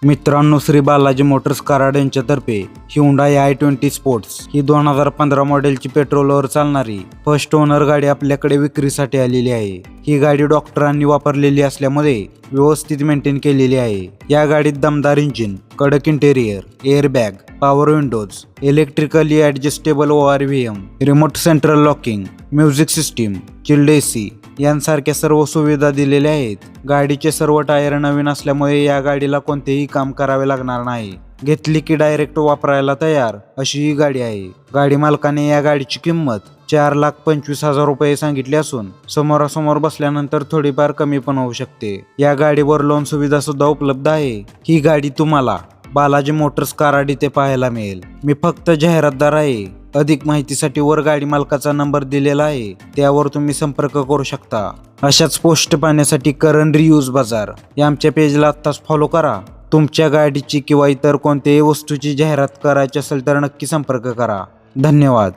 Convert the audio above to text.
मित्रांनो, श्री बालाजी मोटर्स कराड यांच्यातर्फे Hyundai i20 sports ही 2015 मॉडेलची पेट्रोलवर चालणारी फर्स्ट ओनर गाडी आपल्याकडे विक्रीसाठी आलेली आहे। ही गाडी डॉक्टरांनी वापरलेली असल्यामुळे व्यवस्थित मेंटेन केलेली आहे। या गाडीत दमदार इंजिन, कडक interior, airbag, power Windows, electrically adjustable ORVM, remote central locking, music system, chilled AC यांसारख्या सर्व सुविधा दिलेल्या आहेत। गाडीचे सर्व टायर नवीन असल्यामुळे या गाडीला कोणतेही काम करावे लागणार नाही। घेतली की डायरेक्ट वापरायला तयार अशी ही गाडी आहे। गाडी मालकाने या गाडीची किंमत 4,25,000 रुपये सांगितली असून समोरासमोर बसल्यानंतर थोडीफार कमी पण होऊ शकते। या गाडीवर लोन सुविधा सुद्धा उपलब्ध आहे। ही गाडी तुम्हाला बालाजी मोटर्स कराड इथे पाहायला मिळेल। मी फक्त जाहिरातदार आहे। अधिक माहितीसाठी वर गाडी मालकाचा नंबर दिलेला आहे, त्यावर तुम्ही संपर्क करू शकता। अशाच पोस्ट पाहण्यासाठी करण रिव्ह्यूज बाजार या आमच्या पेजला आत्ताच फॉलो करा। तुमच्या गाडीची किंवा इतर कोणत्याही वस्तूची जाहिरात करायची असेल तर नक्की संपर्क करा। धन्यवाद।